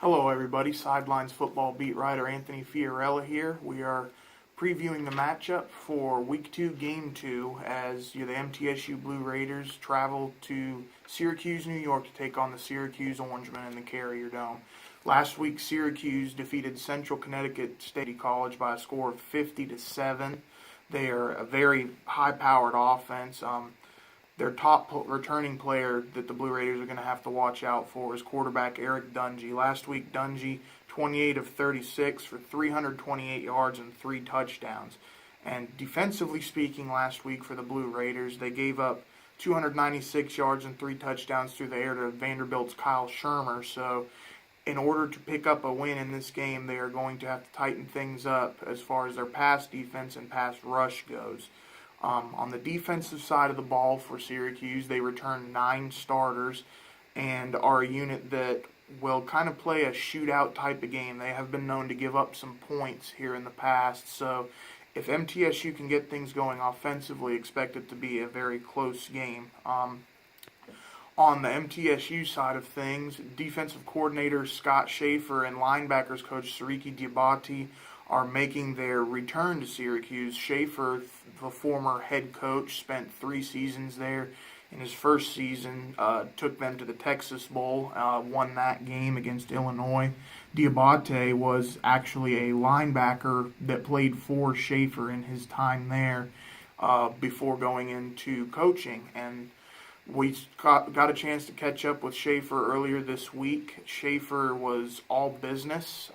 Hello, everybody. Sidelines football beat writer Anthony Fiorella here. We are previewing the matchup for Week 2, Game 2, as the MTSU Blue Raiders travel to Syracuse, New York to take on the Syracuse Orangemen in the Carrier Dome. Last week, Syracuse defeated Central Connecticut State College by a score of 50-7. They are a very high-powered offense. Their top returning player that the Blue Raiders are going to have to watch out for is quarterback Eric Dungy. Last week, Dungy, 28 of 36 for 328 yards and 3 touchdowns. And defensively speaking, last week for the Blue Raiders, they gave up 296 yards and 3 touchdowns through the air to Vanderbilt's Kyle Shermer. So in order to pick up a win in this game, they are going to have to tighten things up as far as their pass defense and pass rush goes. On the defensive side of the ball for Syracuse, they returned 9 starters and are a unit that will kind of play a shootout type of game. They have been known to give up some points here in the past, so if MTSU can get things going offensively, expect it to be a very close game. On the MTSU side of things, defensive coordinator Scott Schaefer and linebackers coach Siriki Diabate are making their return to Syracuse. Schaefer, the former head coach, spent 3 seasons there. In his first season, took them to the Texas Bowl, won that game against Illinois. Diabate was actually a linebacker that played for Schaefer in his time there before going into coaching. And we got a chance to catch up with Schaefer earlier this week. Schaefer was all business,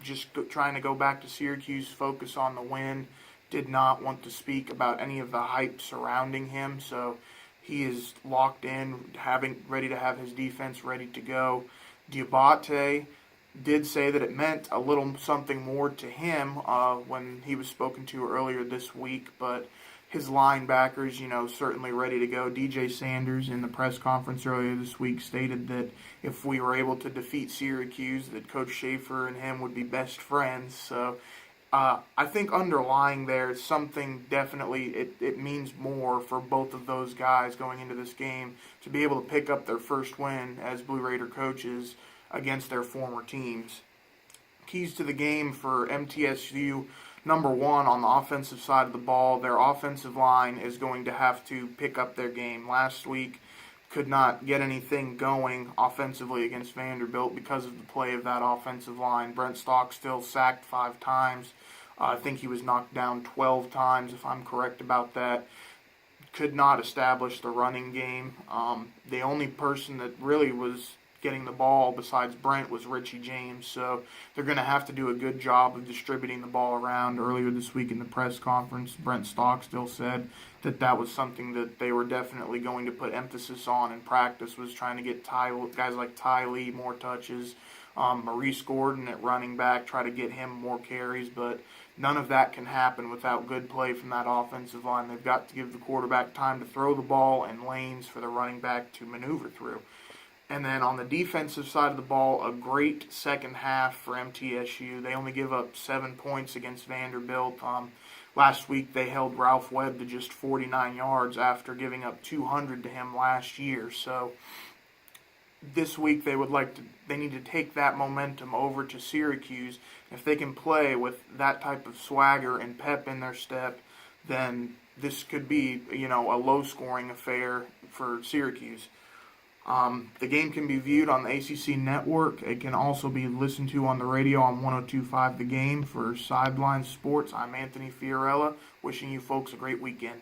just trying to go back to Syracuse, focus on the win, did not want to speak about any of the hype surrounding him, so he is locked in, ready to have his defense ready to go. Diabate did say that it meant a little something more to him when he was spoken to earlier this week, but his linebackers, certainly ready to go. DJ Sanders in the press conference earlier this week stated that if we were able to defeat Syracuse, that Coach Schaefer and him would be best friends. So I think underlying there is something definitely, it means more for both of those guys going into this game to be able to pick up their first win as Blue Raider coaches against their former teams. Keys to the game for MTSU. Number one, on the offensive side of the ball, their offensive line is going to have to pick up their game. Last week, could not get anything going offensively against Vanderbilt because of the play of that offensive line. Brent Stockstill sacked 5 times. I think he was knocked down 12 times, if I'm correct about that. Could not establish the running game. The only person that really was getting the ball besides Brent was Richie James, so they're going to have to do a good job of distributing the ball around. Earlier this week in the press conference, Brent Stockstill said that was something that they were definitely going to put emphasis on in practice, was trying to get guys like Ty Lee more touches, Maurice Gordon at running back, try to get him more carries, but none of that can happen without good play from that offensive line. They've got to give the quarterback time to throw the ball and lanes for the running back to maneuver through. And then on the defensive side of the ball, a great second half for MTSU. They only give up 7 points against Vanderbilt. Last week they held Ralph Webb to just 49 yards after giving up 200 to him last year. So this week they need to take that momentum over to Syracuse. If they can play with that type of swagger and pep in their step, then this could be, a low-scoring affair for Syracuse. The game can be viewed on the ACC network. It can also be listened to on the radio on 102.5 The Game. For Sidelines Sports, I'm Anthony Fiorella, wishing you folks a great weekend.